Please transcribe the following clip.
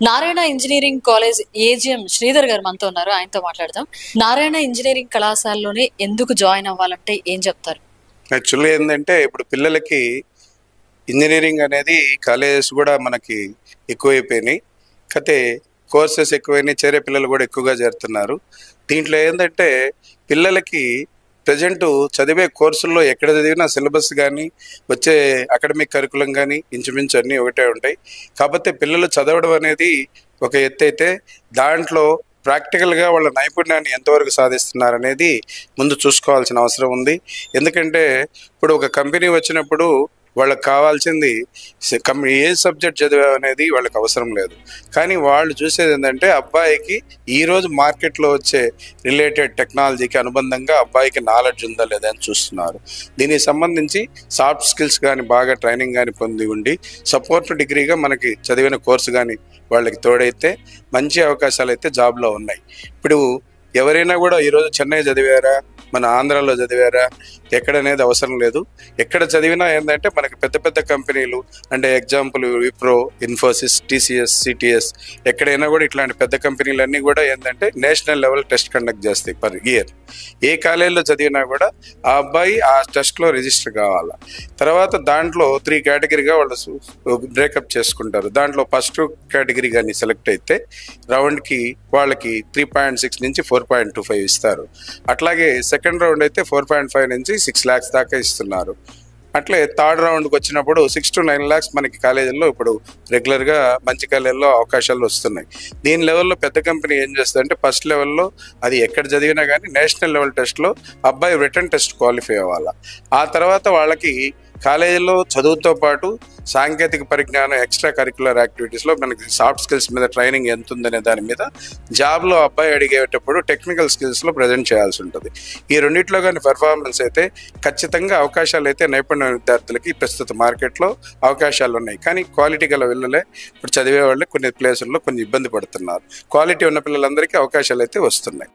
Narayana engineering college AGM Sridhar గారు మనతో ఉన్నారు. ఆయనతో మాట్లాడదాం. నారాయణ ఇంజనీరింగ్ కళాశాలలోనే ఎందుకు జాయిన్ అవ్వాలంటే ఏం చెప్తారు? యాక్చువల్లీ ఏంటంటే ఇప్పుడు పిల్లలకి ఇంజనీరింగ్ అనేది కాలేజెస్ కూడా మనకి ఎక్కువైపోయినాయి. కతే కోర్సెస్ ఎక్కువైనాయి, చేరే పిల్లలు కూడా ఎక్కువగా చేరుతున్నారు. దీంట్లో ఏంటంటే పిల్లలకి ప్రజెంట్ చదివే కోర్సుల్లో ఎక్కడ చదివినా సిలబస్ కానీ వచ్చే అకాడమిక్ కరికులం కానీ ఇంచుమించు అన్నీ ఒకటే ఉంటాయి. కాకపోతే పిల్లలు చదవడం అనేది ఒక ఎత్తు అయితే దాంట్లో ప్రాక్టికల్గా వాళ్ళ నైపుణ్యాన్ని ఎంతవరకు సాధిస్తున్నారనేది ముందు చూసుకోవాల్సిన అవసరం ఉంది. ఎందుకంటే ఇప్పుడు ఒక కంపెనీ వచ్చినప్పుడు వాళ్ళకి కావాల్సింది ఏ సబ్జెక్ట్ చదివావు అనేది వాళ్ళకి అవసరం లేదు. కానీ వాళ్ళు చూసేది ఏంటంటే అబ్బాయికి ఈరోజు మార్కెట్లో వచ్చే రిలేటెడ్ టెక్నాలజీకి అనుబంధంగా అబ్బాయికి నాలెడ్జ్ ఉందా లేదా అని చూస్తున్నారు. దీనికి సంబంధించి సాఫ్ట్ స్కిల్స్ కానీ బాగా ట్రైనింగ్ కానీ పొంది ఉండి సపోర్ట్ డిగ్రీగా మనకి చదివిన కోర్సు కానీ వాళ్ళకి తోడైతే మంచి అవకాశాలు అయితే జాబ్లో ఉన్నాయి. ఇప్పుడు ఎవరైనా కూడా ఈరోజు చెన్నై చదివారా, మన ఆంధ్రాలో చదివారా ఎక్కడనేది అవసరం లేదు. ఎక్కడ చదివినా ఏంటంటే మనకి పెద్ద పెద్ద కంపెనీలు అంటే example Wipro, Infosys, TCS, cities ఎక్కడైనా కూడా ఇట్లాంటి పెద్ద కంపెనీలన్నీ కూడా ఏంటంటే నేషనల్ లెవెల్ టెస్ట్ కండక్ట్ చేస్తాయి పర్ ఇయర్. ఏ కాలేజీలో చదివినా కూడా ఆ అబ్బాయి ఆ టెస్ట్లో రిజిస్టర్ కావాలి. తర్వాత దాంట్లో 3 కేటగిరీగా వాళ్ళు బ్రేకప్ చేసుకుంటారు. దాంట్లో ఫస్ట్ కేటగిరీ కానీ సెలెక్ట్ అయితే రౌండ్కి వాళ్ళకి 3.6 నుంచి 4.25 ఇస్తారు. అట్లాగే సెకండ్ రౌండ్ అయితే 4.5 నుంచి 6 lakhs దాకా ఇస్తున్నారు. అట్లే థర్డ్ రౌండ్కి వచ్చినప్పుడు 6 to 9 lakhs మనకి కాలేజీల్లో ఇప్పుడు రెగ్యులర్గా మంచి కాలేజీల్లో అవకాశాలు వస్తున్నాయి. దీని లెవెల్లో పెద్ద కంపెనీ ఏం చేస్తుందంటే ఫస్ట్ లెవెల్లో అది ఎక్కడ చదివినా కానీ నేషనల్ లెవెల్ టెస్ట్లో అబ్బాయి రిటర్న్ టెస్ట్ క్వాలిఫై అవ్వాలి. ఆ తర్వాత వాళ్ళకి కాలేజీలో చదువుతో పాటు సాంకేతిక పరిజ్ఞానం, ఎక్స్ట్రా కరిక్యులర్ యాక్టివిటీస్లో మనకి సాఫ్ట్ స్కిల్స్ మీద ట్రైనింగ్ ఎంత ఉందనే దాని మీద జాబ్లో అబ్బాయి అడిగేటప్పుడు టెక్నికల్ స్కిల్స్లో ప్రజెంట్ చేయాల్సి ఉంటుంది. ఈ రెండిట్లో కానీ పెర్ఫార్మెన్స్ అయితే ఖచ్చితంగా అవకాశాలు అయితే నైపుణ్య విద్యార్థులకి ప్రస్తుత మార్కెట్లో అవకాశాలు ఉన్నాయి. కానీ క్వాలిటీ గల పిల్లలే ఇప్పుడు చదివే వాళ్ళే కొన్ని ప్లేసుల్లో కొన్ని ఇబ్బంది పడుతున్నారు. క్వాలిటీ ఉన్న పిల్లలందరికీ అవకాశాలు అయితే వస్తున్నాయి.